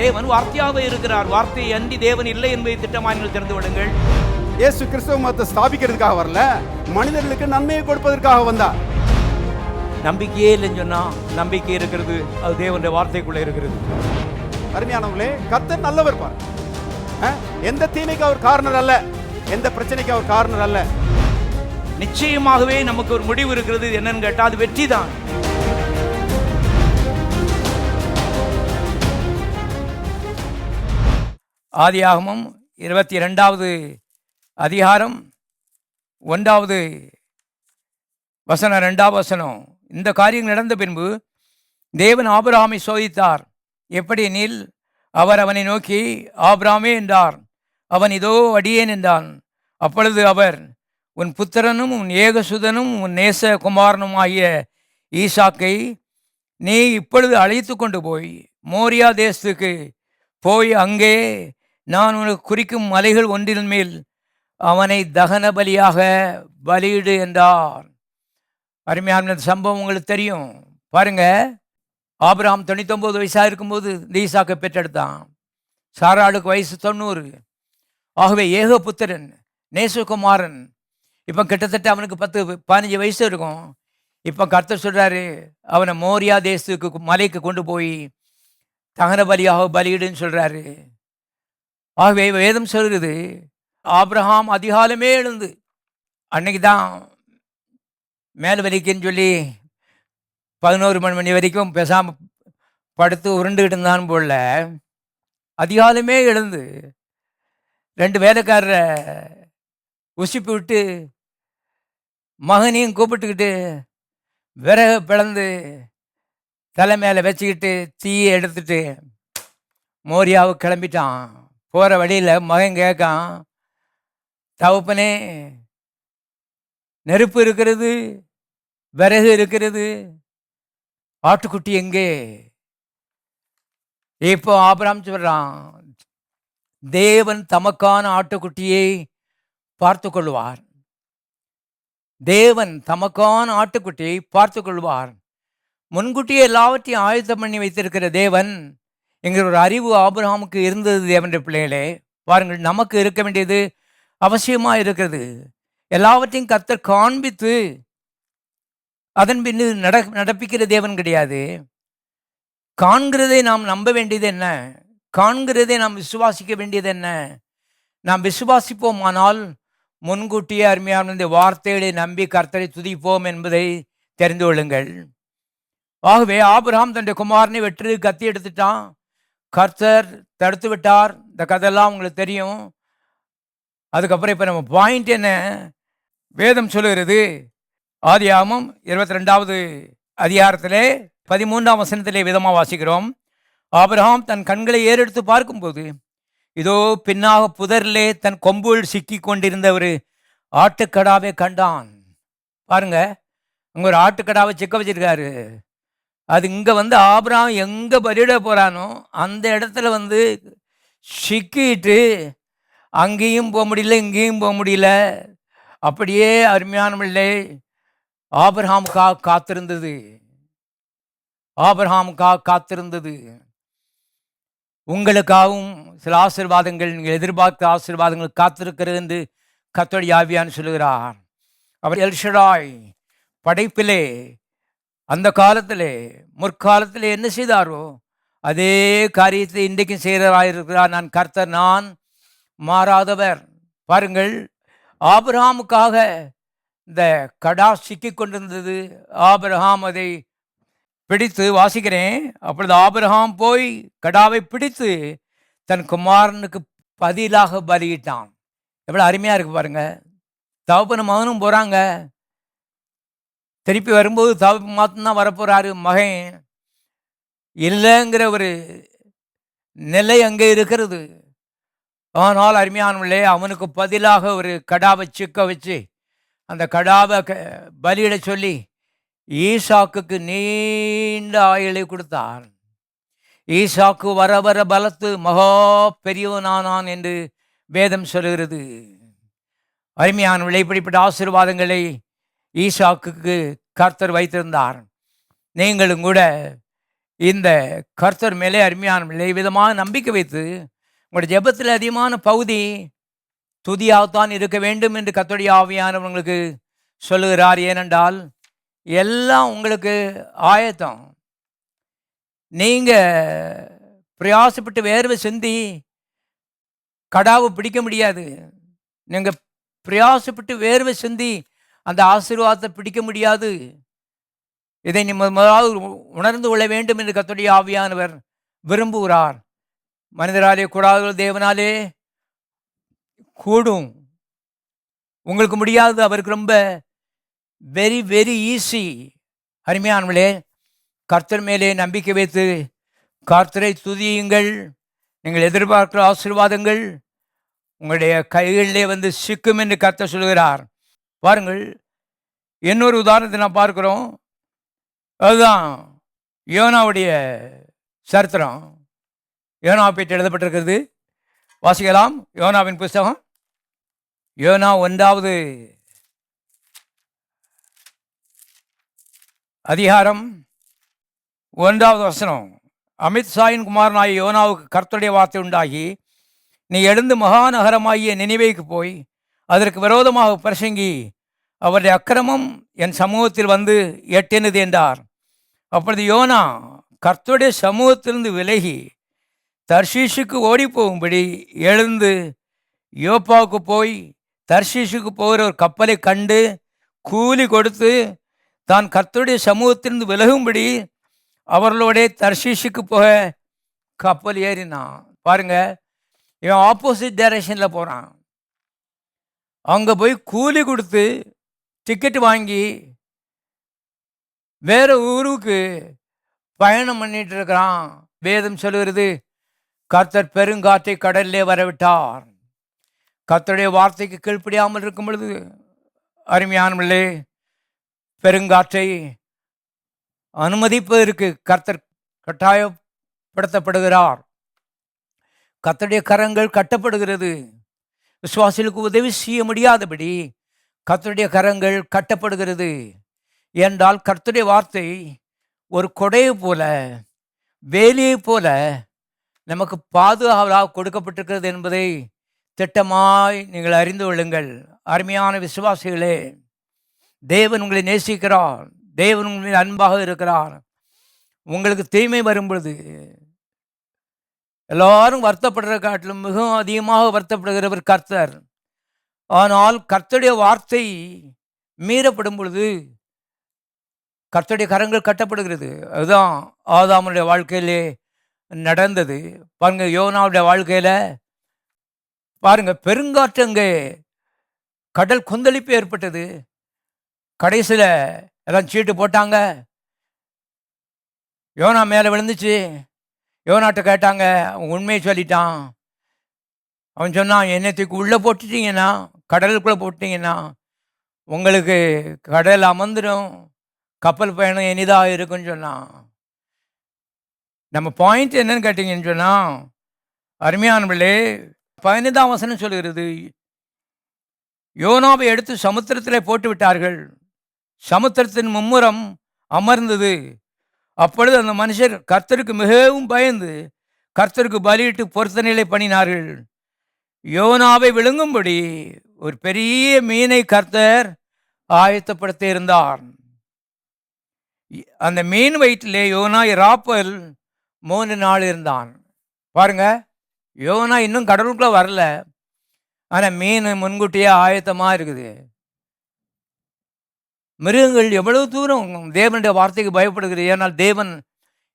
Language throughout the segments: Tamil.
தேவன் வார்த்தையாகவே இருக்கிறார். வார்த்தையை அன்றி தேவன் இல்லை என்பதை திட்டமாய் நீங்கள் தெரிந்து விடுங்கள். இயேசு கிறிஸ்துவ மதத்தை ஸ்தாபிக்கிறதுக்காக வரல, மனிதர்களுக்கு நன்மையை கொடுப்பதற்காக வந்தார். நம்பிக்கையே இல்லைன்னு சொன்னா நம்பிக்கை இருக்கிறது, அது தேவனுடைய வார்த்தைக்குள்ள இருக்கிறது. அருமையானவர்களே, கர்த்தர் நல்லவர் பார். எந்த தீமைக்கு அவர் காரணர் அல்ல, எந்த பிரச்சனைக்கு அவர் காரணர் அல்ல. நிச்சயமாகவே நமக்கு ஒரு முடிவு இருக்கிறது. என்னன்னு கேட்டா அது வெற்றி தான். ஆதியாகமம் 22வது அதிகாரம் 1வது வசனம் 2வது வசனம். இந்த காரியம் நடந்த பின்பு தேவன் ஆபிரகாமை சோதித்தார். எப்படி எனில், அவர் அவனை நோக்கி ஆபிரகாமே என்றார். அவன் இதோ அடியேன் என்றான். அப்பொழுது அவர், உன் புத்திரனும் உன் ஏகசுதனும் உன் நேச குமாரனும் ஆகிய ஈசாக்கை நீ இப்பொழுது அழைத்து கொண்டு போய் மோரியா தேசத்துக்கு போய் அங்கே நான் உனக்கு குறிக்கும் மலைகள் ஒன்றின் மேல் அவனை தகன பலியாக பலியிடு என்றார். அருமையான சம்பவம் உங்களுக்கு தெரியும். பாருங்க, ஆபிரகாம் 99 வயசாக இருக்கும்போது இந்த ஈசாக்கை பெற்றெடுத்தான். சாராளுக்கு வயசு 90. ஆகவே ஏகபுத்திரன், நேசகுமாரன். இப்போ கிட்டத்தட்ட அவனுக்கு 10-15 வயசு இருக்கும். இப்போ கர்த்தர் சொல்கிறாரு, அவனை மோரியா தேசத்துக்கு மலைக்கு கொண்டு போய் தகன பலியாக பலியிடுன்னு சொல்கிறாரு. ஆகவே வேதம் சொல்கிறது, ஆபிரகாம் அதிகாலமே எழுந்து, அன்னைக்கு தான் மேல் வலிக்குன்னு சொல்லி 11 மணி வரைக்கும் பேசாமல் படுத்து உருண்டுக்கிட்டு இருந்தான் போல, அதிகாலமே எழுந்து 2 வேலைக்காரரை உசிப்பி விட்டு மகனையும் கூப்பிட்டுக்கிட்டு விறகு பிளந்து தலை மேலே வச்சுக்கிட்டு தீயை எடுத்துட்டு மோரியாவுக்கு கிளம்பிட்டான். போகிற வழியில் மகன் கேட்கான், தகப்பனே நெருப்பு இருக்கிறது, விறகு இருக்கிறது, ஆட்டுக்குட்டி எங்கே? இப்போ ஆபிரகாம் சொல்றான், தேவன் தமக்கான ஆட்டுக்குட்டியை பார்த்து கொள்வார். தேவன் தமக்கான ஆட்டுக்குட்டியை பார்த்து கொள்வார். முன்கூட்டியே எல்லாவற்றையும் ஆயத்தம் பண்ணி வைத்திருக்கிற தேவன் என்கிற ஒரு அறிவு ஆபிரகாமுக்கு இருந்தது. தேவனுடைய பிள்ளைகளே, பாருங்கள், நமக்கு இருக்க வேண்டியது அவசியமாக இருக்கிறது. எல்லாவற்றையும் கர்த்தர் காண்பித்து அதன் பின் நடப்பிக்கிற தேவன் கிடையாது. காண்கிறதை நாம் நம்ப வேண்டியது என்ன? காண்கிறதை நாம் விசுவாசிக்க வேண்டியது என்ன? நாம் விசுவாசிப்போமானால் முன்கூட்டியே அருமையான இந்த வார்த்தைகளை நம்பி கர்த்தரை துதிப்போம் என்பதை தெரிந்து கொள்ளுங்கள். ஆகவே ஆபிரகாம் தன்னுடைய குமாரனை வெற்றி கத்தி எடுத்துட்டான். கர்த்தர் தடுத்து விட்டார். இந்த கதையெல்லாம் உங்களுக்கு தெரியும். அதுக்கப்புறம் இப்போ நம்ம பாயிண்ட் என்ன? வேதம் சொல்லுகிறது, ஆதியாகமம் 22வது அதிகாரத்திலே 13ஆம் வசனத்திலே விதமாக வாசிக்கிறோம். ஆபிரகாம் தன் கண்களை ஏறெடுத்து பார்க்கும்போது இதோ பின்னாக புதரிலே தன் கொம்புகள் சிக்கி கொண்டிருந்த ஒரு ஆட்டுக்கடாவை கண்டான். பாருங்க, அங்கே ஒரு ஆட்டுக்கடாவை சிக்க வச்சிருக்காரு. அது இங்கே வந்து ஆபிரகாம் எங்கே பலியிட போகிறானோ அந்த இடத்துல வந்து சிக்கிட்டு அங்கேயும் போக முடியல, இங்கேயும் போக முடியல. அப்படியே அருமையானவர்களே, ஆபிரகாமுக்காக காத்திருந்தது. ஆபிரகாமுக்காக காத்திருந்தது. உங்களுக்காகவும் சில ஆசீர்வாதங்கள், நீங்கள் எதிர்பார்த்த ஆசீர்வாதங்கள் காத்திருக்கிறது என்று கர்த்தருடைய ஆவியானவர் சொல்லுகிறார். அவர் எல்ஷடாய், படைப்பிலே அந்த காலத்திலே முற்காலத்திலே என்ன செய்தாரோ அதே காரியத்தை இன்றைக்கும் செய்கிறவராயிருக்கிறார். நான் கர்த்தர், நான் மாறாதவர். பாருங்கள், ஆபிரகாமுக்காக இந்த கடா சிக்கி கொண்டிருந்தது. ஆபிரகாம் அதை பிடித்து, வாசிக்கிறேன், அப்பொழுது ஆபிரகாம் போய் கடாவை பிடித்து தன் குமாரனுக்கு பதிலாக பலியிட்டான். எவ்வளோ அருமையாக இருக்கு பாருங்க. தகப்பனும் மகனும் போகிறாங்க. திருப்பி வரும்போது தகப்பு மாத்திரம் வரப்போகிறாரு. மகன் இல்லைங்கிற ஒரு நிலை அங்கே இருக்கிறது. ஆனால் அருமையானவர்களே, அவனுக்கு பதிலாக ஒரு கடாவை சிக்க வச்சு அந்த கடாவை பலியிட சொல்லி ஈசாக்குக்கு நீண்ட ஆயுளை கொடுத்தார். ஈசாக்கு வர வர பலத்து மகா பெரியவனானான் என்று வேதம் சொல்கிறது. அருமையானவர்களே, இப்படிப்பட்ட ஆசீர்வாதங்களை ஈசாக்குக்கு கர்த்தர் வைத்திருந்தார். நீங்களும் கூட இந்த கர்த்தர் மேலே அருமையான விதமாக நம்பிக்கை வைத்து உங்களுடைய ஜெபத்தில் அதிகமான பகுதி துதியாகத்தான் இருக்க வேண்டும் என்று கர்த்தருடைய ஆவியானவர் உங்களுக்கு சொல்லுகிறார். ஏனென்றால் எல்லாம் உங்களுக்கு ஆயத்தம். நீங்கள் பிரயாசப்பட்டு வேர்வை சிந்தி கடாவை பிடிக்க முடியாது. நீங்கள் பிரயாசப்பட்டு வேர்வை சிந்தி அந்த ஆசீர்வாதத்தை பிடிக்க முடியாது. இதை நீ முதலாவது உணர்ந்து கொள்ள வேண்டும் என்று கர்த்தருடைய ஆவியானவர் விரும்புகிறார். மனிதராலே கூடாத தேவனாலே கூடும். உங்களுக்கு முடியாது, அவருக்கு ரொம்ப வெரி வெரி ஈஸி. அருமையானவர்களே, கர்த்தர் மேலே நம்பிக்கை வைத்து கர்த்தரை துதியுங்கள். நீங்கள் எதிர்பார்க்கிற ஆசீர்வாதங்கள் உங்களுடைய கைகளிலே வந்து சிக்கும் என்று கர்த்தர் சொல்கிறார். பாருங்கள், இன்னொரு உதாரணத்தை நான் பார்க்கிறோம். அதுதான் யோனாவுடைய சரித்திரம். யோனாவை பற்றி எழுதப்பட்டிருக்கிறது. வாசிக்கலாம். யோனாவின் புஸ்தகம், யோனா 1வது அதிகாரம் 1வது வசனம். அமித்ஷாயின் குமாரனாகிய யோனாவுக்கு கர்த்தருடைய வார்த்தை உண்டாகி, நீ எழுந்து மகாநகரமாகிய நினிவேக்கு போய் அதற்கு விரோதமாக பிரசங்கி, அவருடைய அக்கிரமம் என் சமூகத்தில் வந்து எட்டினது என்றார். அப்பொழுது யோனா கர்த்தருடைய சமூகத்திலிருந்து விலகி தர்ஷீஷுக்கு ஓடி போகும்படி எழுந்து யோப்பாவுக்கு போய் தர்ஷீஷுக்கு போகிற ஒரு கப்பலை கண்டு கூலி கொடுத்து தான் கர்த்தருடைய சமூகத்திலிருந்து விலகும்படி அவர்களோட தர்ஷீஷுக்கு போக கப்பல் ஏறினான். பாருங்க, இவன் ஆப்போசிட் டைரக்ஷனில் போகிறான். அங்கே போய் கூலி கொடுத்து டிக்கெட் வாங்கி வேற ஊருக்கு பயணம் பண்ணிட்டு இருக்கிறான். வேதம் சொல்லுகிறது, கர்த்தர் பெருங்காற்றை கடலிலே வரவிட்டார். கர்த்தருடைய வார்த்தைக்கு கீழ்ப்படியாமல் இருக்கும் பொழுது அருமையானவர்களே, பெருங்காற்றை அனுமதிப்பதற்கு கர்த்தர் கட்டாயப்படுத்தப்படுகிறார். கர்த்தருடைய கரங்கள் கட்டப்படுகிறது. விசுவாசிகளுக்கு உதவி செய்ய முடியாதபடி கர்த்தருடைய கரங்கள் கட்டப்படுகிறது. என்றால் கர்த்தருடைய வார்த்தை ஒரு கொடையை போல, வேலியை போல நமக்கு பாதுகாவலாக கொடுக்கப்பட்டிருக்கிறது என்பதை திட்டமாய் நீங்கள் அறிந்து கொள்ளுங்கள். அருமையான விசுவாசிகளே, தேவன் உங்களை நேசிக்கிறார். தேவன் உங்களின் அன்பாக இருக்கிறார். உங்களுக்கு தீமை வரும்பொழுது எல்லாரும் வருத்தப்படுற காட்டிலும் மிகவும் அதிகமாக வருத்தப்படுகிறவர் கர்த்தர். ஆனால் கர்த்தருடைய வார்த்தை மீறப்படும் பொழுது கர்த்தருடைய கரங்கள் கட்டப்படுகிறது. அதுதான் ஆதாமுடைய வாழ்க்கையிலே நடந்தது. பாருங்க, யோனாவுடைய வாழ்க்கையில் பாருங்க, பெருங்காற்று அங்கே கடல் கொந்தளிப்பு ஏற்பட்டது. கடைசியில் எல்லாம் சீட்டு போட்டாங்க. யோனா மேலே விழுந்துச்சு. யோனாட்ட கேட்டாங்க, அவன் உண்மையை சொல்லிட்டான். அவன் சொன்னான், என்னத்துக்கு உள்ளே போட்டுட்டீங்கன்னா, கடலுக்குள்ளே போட்டிங்கன்னா உங்களுக்கு கடல் அமர்ந்துடும், கப்பல் பயணம் இனிதாக இருக்குன்னு சொன்னான். நம்ம பாயிண்ட் என்னன்னு கேட்டிங்கன்னு சொன்னால், அருமையானவர்களே, 15ஆம் வசனம் சொல்கிறது, யோனாவை எடுத்து சமுத்திரத்திலே போட்டு விட்டார்கள். சமுத்திரத்தின் மும்முரம் அமர்ந்தது. அப்பொழுது அந்த மனுஷர் கர்த்தருக்கு மிகவும் பயந்து கர்த்தருக்கு பலியிட்டு பொருத்தனைகளை பண்ணினார்கள். யோனாவை விழுங்கும்படி ஒரு பெரிய மீனை கர்த்தர் ஆயத்தப்படுத்த இருந்தார். அந்த மீன் வயிற்றிலே யோனா இராப்பல் 3 நாள் இருந்தான். பாருங்க, யோனா இன்னும் கடலுக்குள்ள வரல, ஆனால் மீன் முன்கூட்டியே ஆயத்தமாக இருக்குது. மிருகங்கள் எவ்வளவு தூரம் தேவனுடைய வார்த்தைக்கு பயப்படுகிறது. ஏனால் தேவன்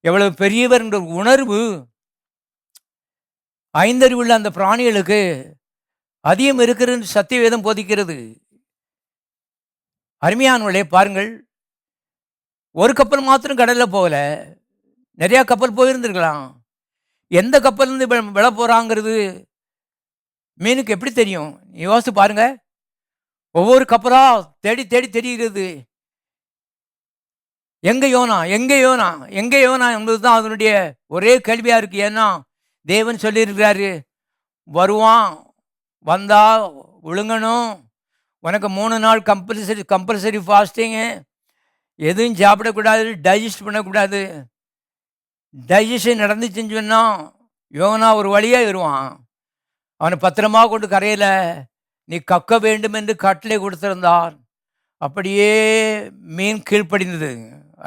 எவ்வளவு பெரியவர் என்ற உணர்வு ஐந்தறிவுள்ள அந்த பிராணிகளுக்கு அதிகம் இருக்கிறது சத்தியவேதம் போதிக்கிறது. அருமையானவர்களே, பாருங்கள், ஒரு கப்பல் மாத்திரம் கடலில் போகல, நிறையா கப்பல் போயிருந்துருக்கலாம். எந்த கப்பல்லேருந்து விழ போகிறாங்கிறது மீனுக்கு எப்படி தெரியும்? யோசித்து பாருங்க. ஒவ்வொரு கப்பலா தேடி தேடி தெரிகிறது. எங்கே யோனா, எங்கே யோனா, எங்கே யோனா என்பது தான் அதனுடைய ஒரே கேள்வியாக இருக்குது. ஏன்னா தேவன் சொல்லியிருக்கிறாரு, வருவான், வந்தா விழுங்கணும், உனக்கு 3 நாள் கம்பல்சரி ஃபாஸ்டிங்கு, எதுவும் சாப்பிடக்கூடாது, டைஜஸ்ட் பண்ணக்கூடாது. டைஜஷன் நடந்துச்சுன்னு சொன்னா யோனா ஒரு வழியாக வருவான். அவனை பத்திரமா கொண்டு கரையில் நீ கக்க வேண்டும் என்று கட்டளை கொடுத்திருந்தார். அப்படியே மீன் கீழ்ப்படிந்தது.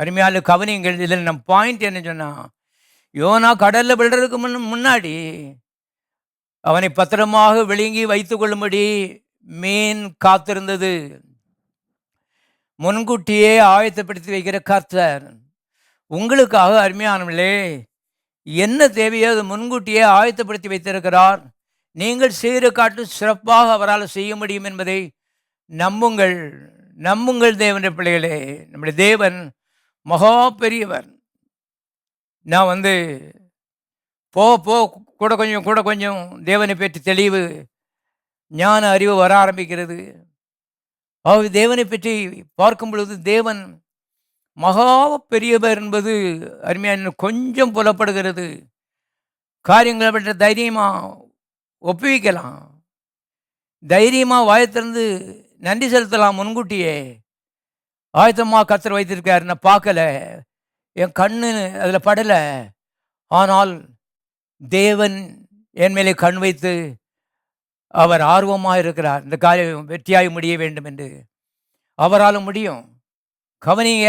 அருமையான கவனிங்கள். இதில் நம்ம பாயிண்ட் என்ன சொன்னால், யோனா கடலில் விழுறதுக்கு முன்னாடி அவனை பத்திரமாக விழுங்கி வைத்து கொள்ளும்படி மீன் காத்திருந்தது. முன்கூட்டியே ஆயத்தப்படுத்தி வைக்கிற கர்த்தர் உங்களுக்காக அருமையானவர்களே என்ன தேவையோ அது முன்கூட்டியே ஆயத்தப்படுத்தி வைத்திருக்கிறார். நீங்கள் செய்கிற காட்டும் சிறப்பாக அவரால் செய்ய முடியும் என்பதை நம்புங்கள். நம்புங்கள் தேவனுடைய பிள்ளைகளே. நம்முடைய தேவன் மகா பெரியவர். நான் கூட கொஞ்சம் தேவனை பற்றி தெளிவு ஞான அறிவு வர ஆரம்பிக்கிறது. அவர் தேவனை பற்றி பார்க்கும் பொழுது தேவன் மகா பெரியவர் என்பது அருமையான கொஞ்சம் புலப்படுகிறது. காரியங்களை பற்றி தைரியமாக ஒப்புவிக்கலாம், தைரியமாக வாயத்திலிருந்து நன்றி செலுத்தலாம். முன்கூட்டியே ஆயத்தமாக கர்த்தர் வைத்திருக்கார். நான் பார்க்கல, என் கண்ணு அதில் படலை, ஆனால் தேவன் என் மேலே கண் வைத்து அவர் ஆர்வமாக இருக்கிறார். இந்த காரியம் வெற்றியாகி முடிய வேண்டும் என்று அவரால் முடியும். கவனிங்க,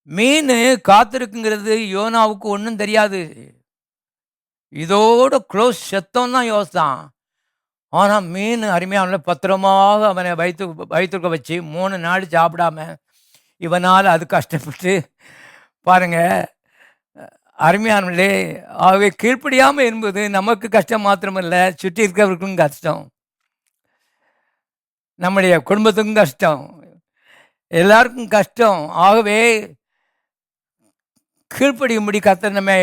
மீன் காத்திருக்குங்கிறது யோனாவுக்கு ஒன்றும் தெரியாது. இதோட க்ளோஸ் செத்தம் தான் யோசித்தான். ஆனால் மீன் அருமையான பத்திரமாக அவனை வயிற்றுக்க வச்சு 3 நாள் சாப்பிடாம இவனால் அது கஷ்டப்பட்டு பாருங்க. அருமையானவர்களே, ஆகவே கீழ்ப்படியாமல் என்பது நமக்கு கஷ்டம் மாத்திரமல்ல, சுற்றி இருக்கிறவர்களுக்கும் கஷ்டம், நம்முடைய குடும்பத்துக்கும் கஷ்டம், எல்லாருக்கும் கஷ்டம். ஆகவே கீழ்ப்படியும்படி கர்த்தர் நம்மை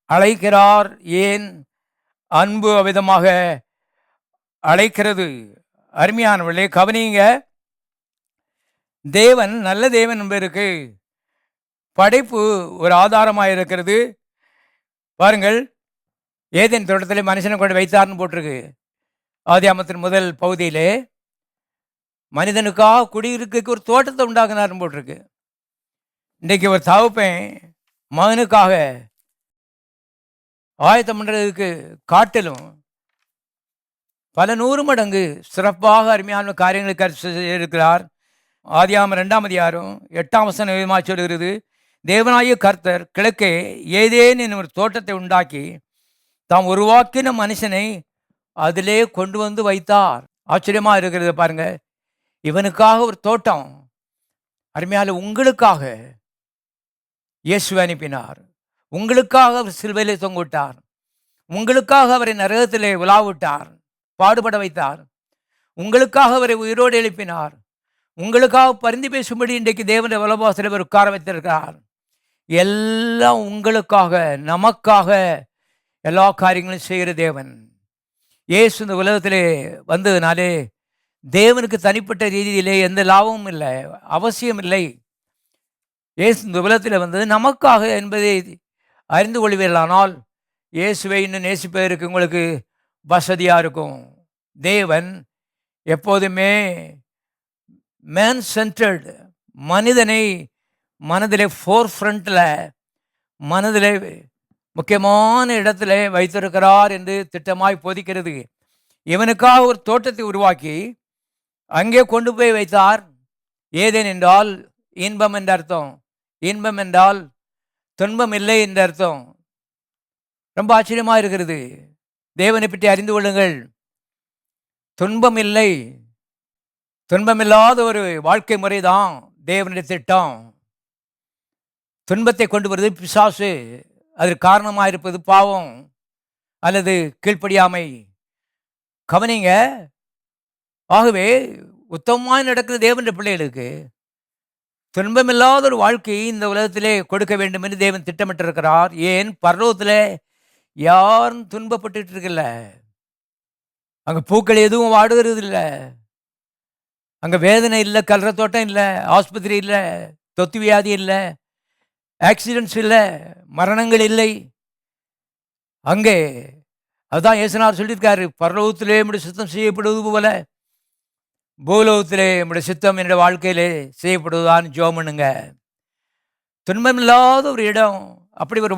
அழைக்கிறார். ஏன் அன்பு அவ்விதமாக அழைக்கிறது. அருமையானவர்களே கவனிங்க, தேவன் நல்ல தேவன் என்பதற்கு படைப்பு ஒரு ஆதாரமாக இருக்கிறது. பாருங்கள், ஏதேன் தோட்டத்தில் மனுஷனை கொண்டு வைத்தார்னு போட்டிருக்கு. ஆதியாகமத்தின் முதல் பகுதியிலே மனிதனுக்காக குடியிருக்க ஒரு தோட்டத்தை உண்டாக்குனார்னு போட்டிருக்கு. இன்றைக்கு ஒரு தகப்பன் மகனுக்காக ஆயத்தம் பண்ணுறதுக்கு காட்டிலும் பல 100 மடங்கு சிறப்பாக அருமையான காரியங்களுக்கு இருக்கிறார். ஆதியாகமம் 2ஆம் அதிகாரம் 8ஆம் வசனம் விதமாக சொல்கிறது, தேவனாகிய கர்த்தர் கிழக்கே ஏதேன் என்னும் ஒரு தோட்டத்தை உண்டாக்கி தாம் உருவாக்கின மனுஷனை அதிலே கொண்டு வந்து வைத்தார். ஆச்சரியமாக இருக்கிறது பாருங்க. இவனுக்காக ஒரு தோட்டம், அருமையால் உங்களுக்காக இயேசு அனுப்பினார். உங்களுக்காக அவர் சிலுவையிலே தொங்கிட்டார். உங்களுக்காக அவரை நரகத்திலே உலாவிட்டார், பாடுபட வைத்தார். உங்களுக்காக அவரை உயிரோடு எழுப்பினார். உங்களுக்காக பரிந்து பேசும்படி இன்றைக்கு தேவனுடைய வலபாசத்தில் அவர் உட்கார வைத்திருக்கிறார். எல்லாம் உங்களுக்காக, நமக்காக எல்லா காரியங்களும் செய்கிற தேவன். இயேசு இந்த உலகத்திலே வந்ததுனாலே தேவனுக்கு தனிப்பட்ட ரீதியிலே எந்த லாபமும் இல்லை, அவசியம் இல்லை. இயேசு இந்த உலகத்தில் வந்தது நமக்காக என்பதை அறிந்து கொள்வீர்களானால் இயேசுவை இன்னும் நேசிப்பதற்கு உங்களுக்கு வசதியாக இருக்கும். தேவன் எப்போதுமே மேன் சென்டர்டு, மனிதனை மனதிலே ஃப்ரண்ட்டில், மனதிலே முக்கியமான இடத்துல வைத்திருக்கிறார் என்று திட்டமாய் போதிக்கிறது. இவனுக்காக ஒரு தோட்டத்தை உருவாக்கி அங்கே கொண்டு போய் வைத்தார். ஏதேன் என்றால் இன்பம் என்ற அர்த்தம். இன்பம் என்றால் துன்பம் இல்லை என்ற அர்த்தம். ரொம்ப ஆச்சரியமாக இருக்கிறது. தேவனை பற்றி அறிந்து கொள்ளுங்கள். துன்பம் இல்லை, துன்பமில்லாத ஒரு வாழ்க்கை முறை தான் தேவனுடைய திட்டம். துன்பத்தை கொண்டு வருவது பிசாசு, அதற்கு காரணமாக இருப்பது பாவம் அல்லது கீழ்ப்படியாமை. கவனிங்க, ஆகவே உத்தமமாக நடக்கிற தேவனுடைய பிள்ளைகளுக்கு துன்பமில்லாத ஒரு வாழ்க்கையை இந்த உலகத்திலே கொடுக்க வேண்டும் என்று தேவன் திட்டமிட்டிருக்கிறார். ஏன் பரலோகத்தில் யாரும் துன்பப்பட்டு இருக்குல்ல, அங்கே பூக்கள் எதுவும் வாடுகிறது இல்லை, அங்கே வேதனை இல்லை, கல்ற தோட்டம் இல்லை, ஆஸ்பத்திரி இல்லை, தொத்து வியாதி இல்லை, ஆக்சிடென்ட்ஸ் இல்லை, மரணங்கள் இல்லை. அங்கே அதுதான் இயேசுநாதர் சொல்லியிருக்காரு, பரலோகத்திலே நம்முடைய சித்தம் செய்யப்படுவது போல பூலோகத்திலே நம்முடைய சித்தம் என்னுடைய வாழ்க்கையிலே செய்யப்படுவதான்னு ஜெபம் பண்ணுங்க. துன்பமில்லாத ஒரு இடம் அப்படி ஒரு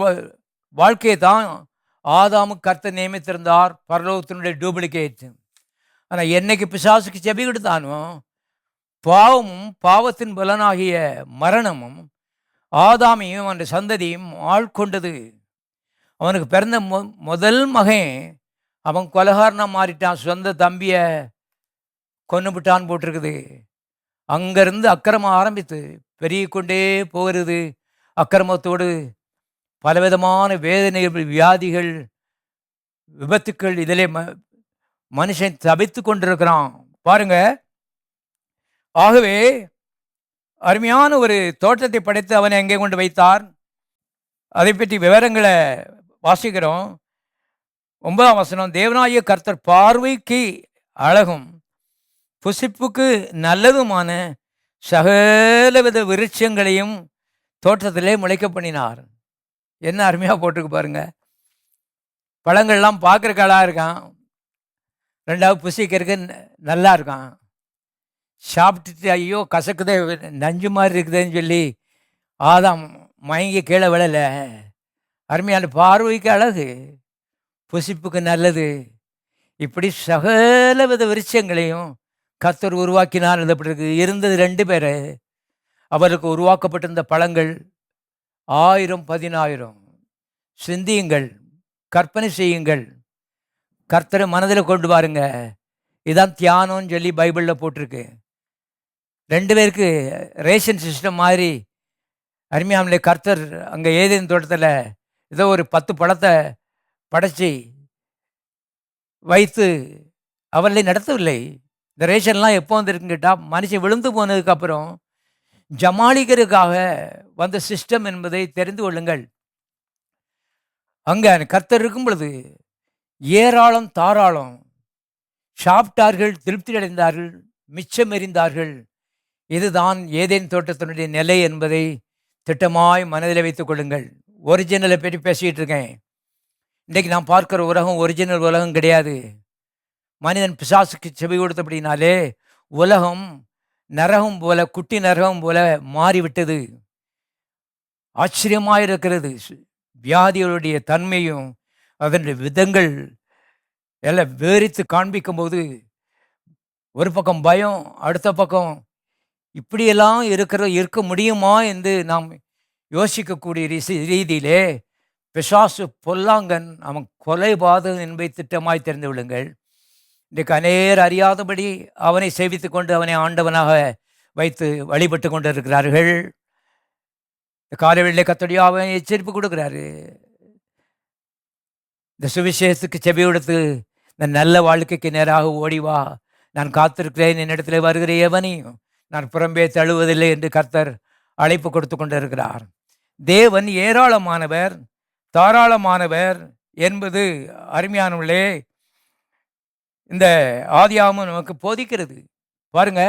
வாழ்க்கையை தான் ஆதாமுக்கு கர்த்தர் நியமித்திருந்தார், பரலோகத்தினுடைய டூப்ளிகேட். ஆனால் என்னைக்கு பிசாசுக்கு செவி கொடுத்தானோ, பாவமும் பாவத்தின் பலனாகிய மரணமும் ஆதாமையும் அந்த சந்ததியும் ஆட்கொண்டது. அவனுக்கு பிறந்த முதல் மகன் அவன் கொலகாரனா மாறிட்டான், சொந்த தம்பிய கொன்னுபிட்டான்னு போட்டிருக்குது. அங்கிருந்து அக்கிரமம் ஆரம்பித்து பெருகி கொண்டே போகிறது. அக்கிரமத்தோடு பலவிதமான வேதனைகள், வியாதிகள், விபத்துக்கள், இதிலே மனுஷன் தவித்து கொண்டிருக்கிறான் பாருங்க. ஆகவே அருமையான ஒரு தோட்டத்தை படைத்து அவனை எங்கே கொண்டு வைத்தார், அதை பற்றி விவரங்களை வாசிக்கிறோம். 9ஆம் வசனம், தேவனாகிய கர்த்தர் பார்வைக்கு அழகும் புசிப்புக்கு நல்லதுமான சகலவித விருட்சங்களையும் தோட்டத்திலே முளைக்க பண்ணினார். என்ன அருமையாக போட்டிருக்கு பாருங்க. பழங்கள்லாம் பார்க்குறக்கு அழகாக இருக்கான், ரெண்டாவது புசிக்கிறதுக்கு நல்லா இருக்கான். சாப்பிட்டுட்டு ஐயோ கசக்குதே, நஞ்சு மாதிரி இருக்குதுன்னு சொல்லி ஆதாம் மயங்கி கீழே விழலை. அருமையான பார்வைக்கு அழகு, புசிப்புக்கு நல்லது, இப்படி சகலவித விருட்சங்களையும் கர்த்தர் உருவாக்கினார். எழுதப்பட்டிருக்கு. இருந்தது 2 பேர். அவருக்கு உருவாக்கப்பட்டிருந்த பழங்கள் 1000 10,000. சிந்தியுங்கள், கற்பனை செய்யுங்கள், கர்த்தரை மனதில் கொண்டு பாருங்க. இதான் தியானம்னு சொல்லி பைபிளில் போட்டிருக்கு. 2 பேருக்கு ரேஷன் சிஸ்டம் மாதிரி அருமையாமலே கர்த்தர் அங்கே ஏதேன் தோட்டத்தில் ஏதோ ஒரு 10 பழத்தை படைச்சி வைத்து அவர்களை நடத்தவில்லை. இந்த ரேஷன்லாம் எப்போ வந்துருக்குன்னு கேட்டால், மனுஷன் விழுந்து போனதுக்கப்புறம் ஜமாளிக்கிறதுக்காக வந்த சிஸ்டம் என்பதை தெரிந்து கொள்ளுங்கள். அங்கே கர்த்தர் இருக்கும் பொழுது ஏராளம் தாராளம் சாப்பிட்டார்கள், திருப்தி அடைந்தார்கள், மிச்சம் எறிந்தார்கள். இதுதான் ஏதேன் தோட்டத்தினுடைய நிலை என்பதை திட்டமாய் மனதில் வைத்துக் கொள்ளுங்கள். ஒரிஜினலை பற்றி பேசிகிட்டு இருக்கேன். இன்றைக்கு நான் பார்க்குற உலகம் ஒரிஜினல் உலகம் கிடையாது. மனிதன் பிசாசுக்கு செவி கொடுத்தபடினாலே உலகம் நரகம் போல, குட்டி நரகம் போல மாறிவிட்டது. ஆச்சரியமாக இருக்கிறது. வியாதிகளுடைய தன்மையும் அதனுடைய விதங்கள் எல்லாம் வேறித்து காண்பிக்கும் போது ஒரு பக்கம் பயம், அடுத்த பக்கம் இப்படியெல்லாம் இருக்க முடியுமா என்று நாம் யோசிக்கக்கூடிய ரீதியிலே பிசாசு பொல்லாங்கன், அவன் கொலைபாதகன் என்பதை திட்டமாய் தெரிந்து விடுங்கள். இன்றைக்கு அநேர் அறியாதபடி அவனை சேவித்து கொண்டு அவனை ஆண்டவனாக வைத்து வழிபட்டு கொண்டு இருக்கிறார்கள். காலைவெளியிலே கர்த்தருடைய அவன் எச்சரிப்பு கொடுக்குறாரு. இந்த சுவிசேஷத்துக்கு செவி கொடுத்து இந்த நல்ல வாழ்க்கைக்கு நேராக ஓடிவா, நான் காத்திருக்கிறேன், என்னிடத்தில் வருகிற எவனையும் நான் புறம்பே தழுவதில்லை என்று கர்த்தர் அழைப்பு கொடுத்து கொண்டு இருக்கிறார். தேவன் ஏராளமானவர், தாராளமானவர் என்பது அருமையானவர்களே இந்த ஆதியாகமம் நமக்கு போதிக்கிறது. பாருங்க,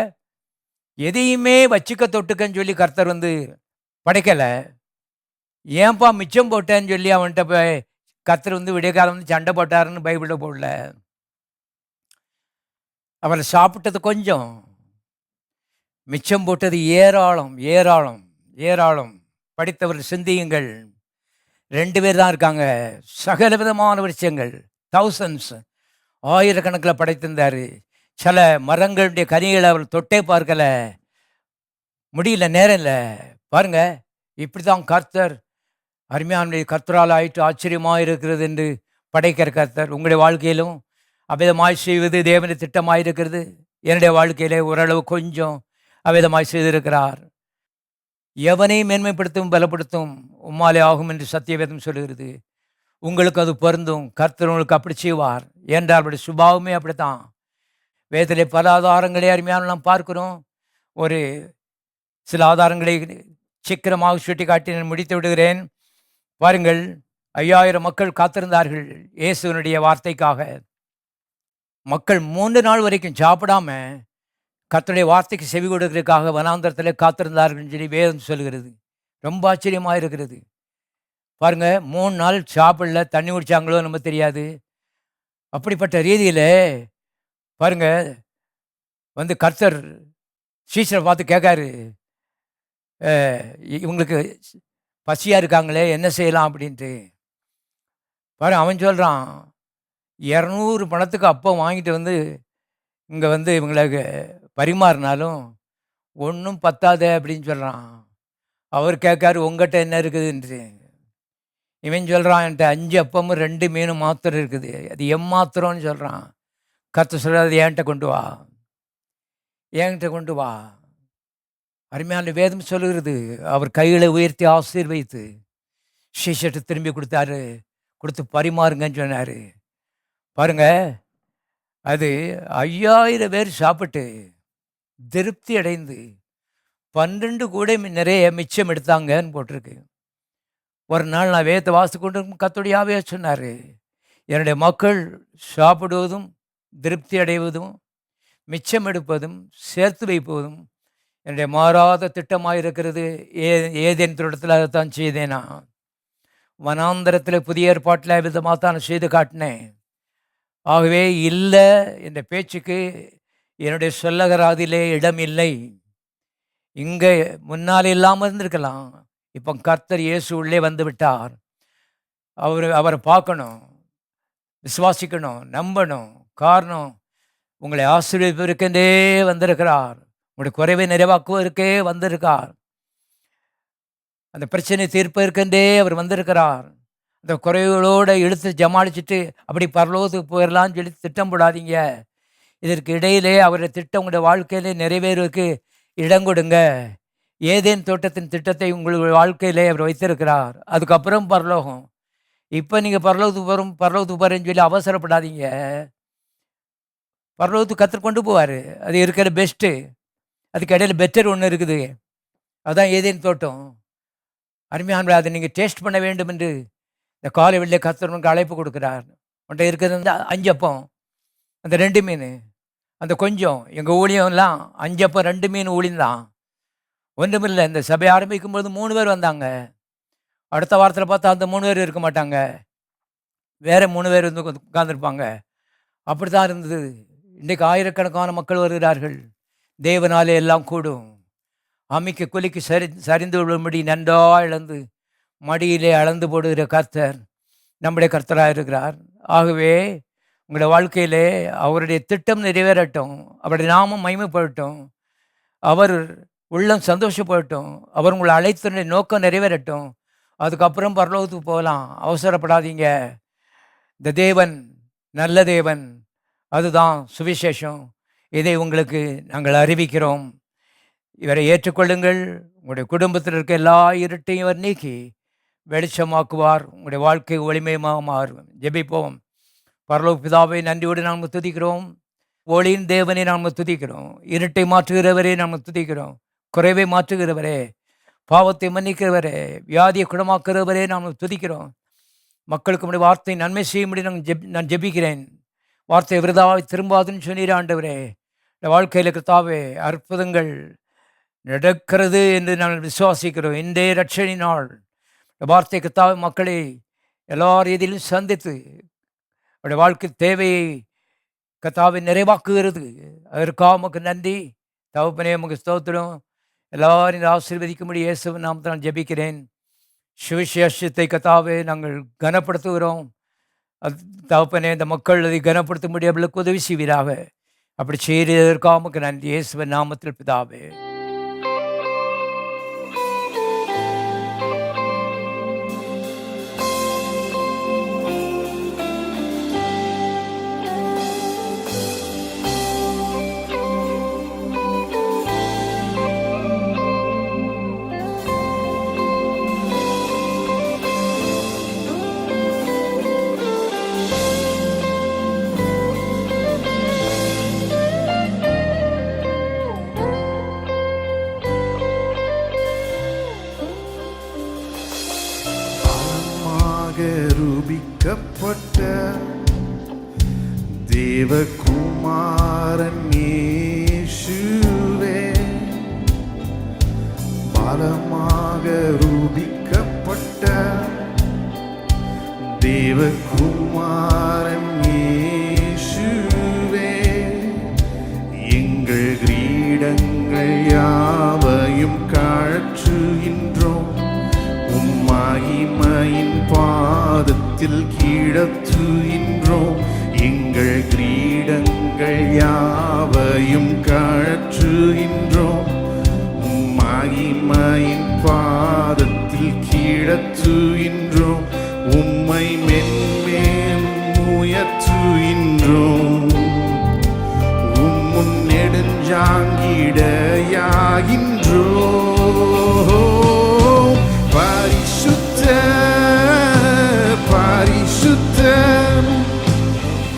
எதையுமே வச்சுக்க தொட்டுக்கன்னு சொல்லி கர்த்தர் படைக்கலை. ஏன்பா மிச்சம் போட்டேன்னு சொல்லி அவன்கிட்ட போய் கர்த்தர் விடிய காலம் சண்டை போட்டாருன்னு பைபிளில் போடல. அவரை சாப்பிட்டது கொஞ்சம், மிச்சம் போட்டது ஏராளம் ஏராளம் ஏராளம். படித்தவர் சிந்தியுங்கள். 2 பேர் தான் இருக்காங்க. சகல விதமான விருட்சங்கள், தௌசண்ட்ஸ், ஆயிரக்கணக்கில் படைத்திருந்தார். சில மரங்களுடைய கனிகளை அவர் தொட்டே பார்க்கல, முடியல, நேரம் இல்லை. பாருங்க, இப்படி தான் கர்த்தர் அருமையான கர்த்தரால் ஆயிட்டு ஆச்சரியமாக இருக்கிறது என்று படைக்கிற கர்த்தர் உங்களுடைய வாழ்க்கையிலும் அவ்விதமாய் செய்வது தேவனுடைய திட்டமாக இருக்கிறது. என்னுடைய வாழ்க்கையிலே ஓரளவு கொஞ்சம் அவ்விதமாய் செய்திருக்கிறார். எவனையும் மேன்மைப்படுத்தும் பலப்படுத்தும் உம்மாலே ஆகும் என்று சத்தியவேதம் சொல்லுகிறது. உங்களுக்கு அது பொருந்தும். கர்த்தர் உங்களுக்கு அப்படி செய்வார் என்றால் அவருடைய சுபாவமே அப்படித்தான். வேதத்திலே பல ஆதாரங்களே அருமையான நாம் பார்க்கிறோம். ஒரு சில ஆதாரங்களை சீக்கிரமாக சுட்டி காட்டி நான் முடித்து விடுகிறேன். பாருங்கள், 5000 மக்கள் காத்திருந்தார்கள் இயேசுவினுடைய வார்த்தைக்காக. மக்கள் 3 நாள் வரைக்கும் சாப்பிடாம கர்த்தருடைய வார்த்தைக்கு செவி கொடுக்கிறதுக்காக வனாந்தரத்தில் காத்திருந்தார்கள் சொல்லி வேதம் சொல்கிறது. ரொம்ப ஆச்சரியமாக இருக்கிறது. பாருங்க, 3 நாள் சாப்பிடல, தண்ணி குடிச்சாங்களோ நம்ம தெரியாது. அப்படிப்பட்ட ரீதியில் பாருங்க, கர்த்தர் சீசரை பார்த்து கேட்காரு, இவங்களுக்கு பசியாக இருக்காங்களே, என்ன செய்யலாம் அப்படின்ட்டு. பாரு, அவன் சொல்கிறான், 200 பணத்துக்கு அப்பம் வாங்கிட்டு வந்து இங்கே வந்து இவங்களுக்கு பரிமாறினாலும் ஒன்றும் பத்தாதே அப்படின்னு சொல்கிறான். அவர் கேட்காரு, உங்ககிட்ட என்ன இருக்குதுன்ட்டு. இவன் சொல்கிறான், என்கிட்ட 5 அப்பமும் 2 மீனும் மாத்திரம் இருக்குது, அது எம்மாத்திரம்னு சொல்கிறான். கர்த்தர் சொல்கிறார், அது என்கிட்ட கொண்டு வா, என்கிட்ட கொண்டு வா. அருமையான வேதம் சொல்லுகிறது, அவர் கைகளை உயர்த்தி ஆசீர்வதித்து சீஷர்ட்டு திரும்பி கொடுத்தாரு, கொடுத்து பரிமாறுங்கன்னு சொன்னார். பாருங்க, அது 5000 பேர் சாப்பிட்டு திருப்தி அடைந்து 12 கூடை நிறைய மிச்சம் எடுத்தாங்கன்னு போட்டிருக்கு. ஒரு நாள் நான் வேதத்தை வாசித்து கொண்டு கர்த்தருடைய ஆவியானவர் சொன்னார், என்னுடைய மக்கள் சாப்பிடுவதும் திருப்தி அடைவதும் மிச்சம் எடுப்பதும் சேர்த்து வைப்பதும் என்னுடைய மாறாத திட்டமாக இருக்கிறது. ஏதேன் தோட்டத்தில் அதைத்தான் செய்தேனா, வனாந்தரத்தில் புதிய ஏற்பாட்டில் விதமாக தான் செய்து காட்டினேன். ஆகவே இல்லை என்ற பேச்சுக்கு என்னுடைய சொல்லகராதிலே இடம் இல்லை. இங்கே முன்னால் இல்லாமல் இருந்திருக்கலாம், இப்போ கர்த்தர் இயேசு உள்ளே வந்து விட்டார். அவரை பார்க்கணும், விசுவாசிக்கணும், நம்பணும். காரணம், உங்களை ஆசீர்வதிப்பதற்கென்றே வந்திருக்கிறார், உங்களுடைய குறைவை நிறைவாக்குவதற்கே வந்திருக்கார், அந்த பிரச்சனை தீர்ப்பதற்கென்றே அவர் வந்திருக்கிறார். அந்த குறைவுகளோடு இழுத்து ஜமாளிச்சுட்டு அப்படி பரலோகத்துக்கு போயிடலான்னு சொல்லி திட்டம் போடாதீங்க. இதற்கு இடையிலே அவருடைய திட்டம் உங்களுடைய வாழ்க்கையிலே நிறைவேறுவதற்கு இடம் கொடுங்க. ஏதேன் தோட்டத்தின் திட்டத்தை உங்களுடைய வாழ்க்கையிலே அவர் வைத்திருக்கிறார். அதுக்கப்புறம் பரலோகம். இப்போ நீங்கள் பரலோகத்துக்கு போகிறேன்னு சொல்லி அவசரப்படாதீங்க. பரலோகத்துக்கு கர்த்தர் கொண்டு போவார், அது இருக்கிற பெஸ்ட்டு. அதுக்கு இடையில பெட்டர் ஒன்று இருக்குது, அதுதான் ஏதேன் தோட்டம். அருமையான அதை நீங்கள் டேஸ்ட் பண்ண வேண்டும் என்று இந்த காலை வெளியே கர்த்தர் உங்களுக்கு அழைப்பு கொடுக்குறார். உன்ட்ட இருக்கிறது வந்து 5 அப்பம், அந்த 2 மீன், அந்த கொஞ்சம். எங்கள் ஊழியம்லாம் 5 அப்பம் 2 மீன் ஊழியம்தான், ஒன்றுமில்லை. இந்த சபை ஆரம்பிக்கும்போது 3 பேர் வந்தாங்க. அடுத்த வாரத்தில் பார்த்தா அந்த 3 பேர் இருக்க மாட்டாங்க, வேறு 3 பேர் வந்து உட்காந்துருப்பாங்க. அப்படி தான் இருந்தது. இன்றைக்கு ஆயிரக்கணக்கான மக்கள் வருகிறார்கள். தேவனாலே எல்லாம் கூடும். அம்மிக்கு குலிக்கு சரிந்து விடும்படி நன்றாக இழந்து மடியிலே அளந்து போடுகிற கர்த்தர் நம்முடைய கர்த்தராக இருக்கிறார். ஆகவே உங்களுடைய வாழ்க்கையிலே அவருடைய திட்டம் நிறைவேறட்டும், அவருடைய நாமம் மகிமைப்படட்டும், அவர் உள்ளம் சந்தோஷப்படட்டும், அவர் உங்களை அழைத்த நோக்கம் நிறைவேறட்டும். அதுக்கப்புறம் பரலோகத்துக்கு போகலாம், அவசரப்படாதீங்க. இந்த தேவன் நல்ல தேவன், அதுதான் சுவிசேஷம். இதை உங்களுக்கு நாங்கள் அறிவிக்கிறோம். இவரை ஏற்றுக்கொள்ளுங்கள். உங்களுடைய குடும்பத்தில் இருக்க எல்லா இருட்டையும் இவர் நீக்கி வெளிச்சமாக்குவார். உங்களுடைய வாழ்க்கை ஒளிமயமாக மாறும். ஜெபிப்போம். பரலோக பிதாவை நன்றியோடு நாம் துதிக்கிறோம். ஒளியின் தேவனை நாம் துதிக்கிறோம். இருட்டை மாற்றுகிறவரே நாம் துதிக்கிறோம். குறைவை மாற்றுகிறவரே, பாவத்தை மன்னிக்கிறவரே, வியாதியை குணமாக்குகிறவரே நாம் துதிக்கிறோம். மக்களுக்கு நம்முடைய வார்த்தை நன்மை செய்யும்படி நான் ஜெபிக்கிறேன். வார்த்தை விருதாவை திரும்பாதுன்னு சொன்னீர் ஆண்டவரே. இந்த வாழ்க்கையில் கர்த்தாவே அற்புதங்கள் நடக்கிறது என்று நாங்கள் விசுவாசிக்கிறோம். இன்றைய ரட்சணி நாள் வார்த்தை கர்த்தாவே மக்களை எல்லா ரீதியிலும் சந்தித்து அவருடைய வாழ்க்கை தேவையை கர்த்தாவை நிறைவாக்குகிறது. அதற்காக உமக்கு நன்றி தகப்பனே, உமக்கு ஸ்தோத்திரம். எல்லாரையும் ஆசீர்வதிக்கும்படி இயேசுவின் நாமத்தில் நான் ஜெபிக்கிறேன். சுவிசேஷத்தை கர்த்தாவே நாங்கள் கனப்படுத்துகிறோம். அது தகப்பனே, இந்த மக்கள் அதை கனப்படுத்தும்படி அவர்களுக்கு உதவி செய்வீராக. அப்படி செய்ததற்காக உமக்கு நன்றி இயேசுவின் நாமத்தில் பிதாவே. ரூபிக்கப்பட்ட தேவகுமாரன் இயேசுவே, பலமாக ரூபிக்கப்பட்ட தேவகுமாரன் இயேசுவே, எங்கள் கிரீடங்கள் யாவையும் கழற்றுகின்றோம். பாதத்தில் கீழத்துகின்றோம். எங்கள் கிரீடங்கள் யாவையும் கழற்றுகின்றோம். மகிமையின் பாதத்தில் கீழத்துகின்றோம். உம்மை மென்மேலும் உயர்த்துகின்றோம். உம்முன் நெடுஞ்சாங்கிடையாகின்றோம். பரிசுத்தர் பரிசுத்தர்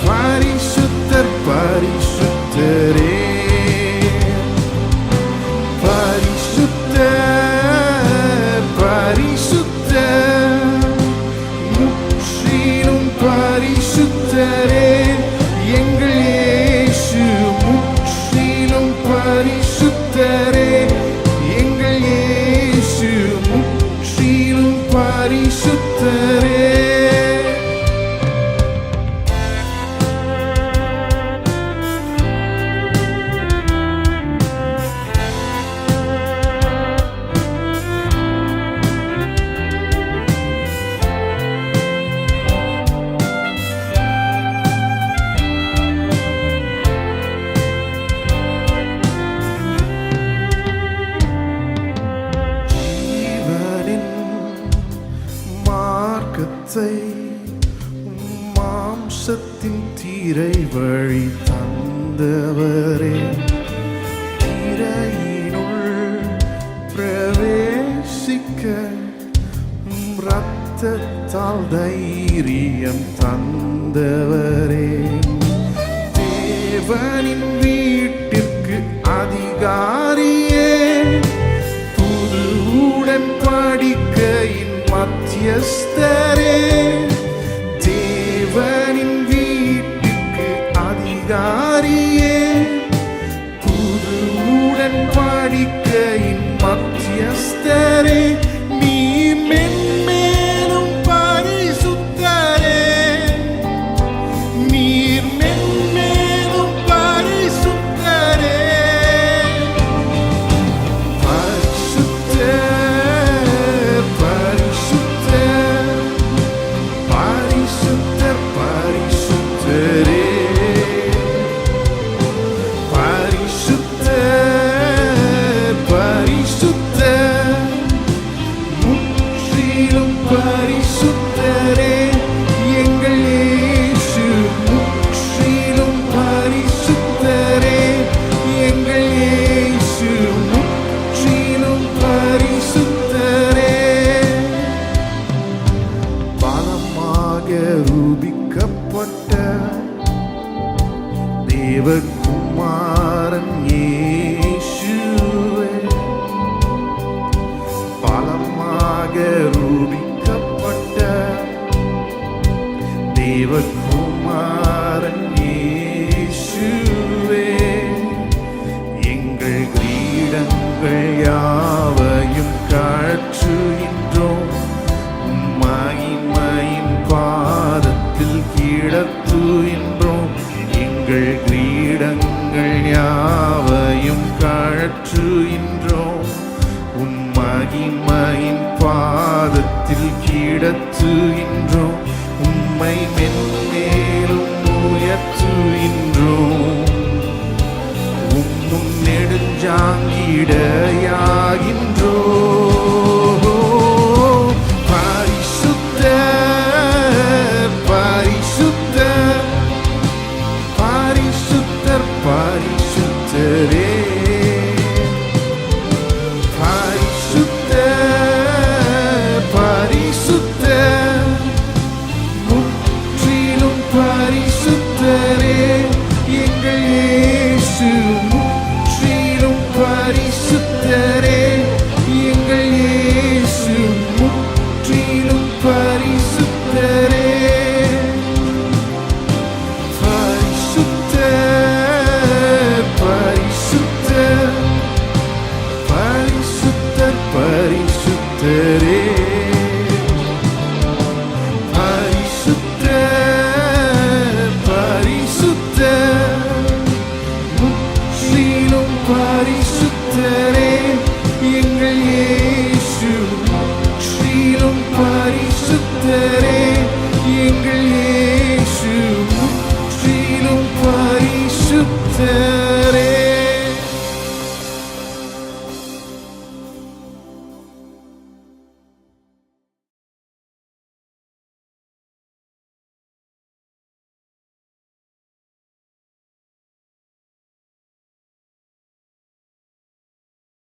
பரிசுத்தர் பரிசுத்தரே, பரிசுத்தர் பரிசுத்தர் முற்றிலும் பரிசுத்தரே. எங்கள் இயேசு முற்றிலும் பரிசுத்தரே. எங்கள் இயேசு முற்றிலும் பரிசுத்தரே. ஜீவனின் மார்க்கத்தை மாம்சத்தின் தீரை வழி தந்தவரே, திரையினுள் பிரவேசிக்க இரத்தத்தால் தைரியம் தந்தவரே, தேவனின் வீட்டிற்கு அதிகாரியே, புது உடன்படிக்கையின் மத்தியஸ்தரே, தேவனின் வீட்டுக்கு அதிகாரியே, புது உடன்படிக்கையின் மத்தியஸ்தரே, நீ மென்மேலும் பரிசுத்தரே, நீர் மென்மேலும் பரிசுத்தரே. பரிசுத்தர் பரிசுத்தர் பரிசுத்தர் பரிசுத்தரே, பரிசுத்தர் பரிசுத்தர் முற்றிலும் பரிசுத்தரே. எங்கள் இயேசு முற்றிலும் பரிசுத்தரே. எங்கள் இயேசு முற்றிலும் பரிசுத்தரே. பலமாக ரூபிக்கப்பட்ட தேவகுமாரன் இயேசுவே, பலமாக ரூபிக்கப்பட்ட தேவகுமாரன் இயேசுவே, எங்கள் கிரீடங்கள் யாவையும் கழற்றுகின்றோம். மகிமையின் பாதத்தில் கீழத்துகின்றோம். எங்கள் கிரீடங்கள் யாவையும் கழற்றுகின்றோம். உன் மகிமையின் பாதத்தில் கீழத்துகின்றோம்.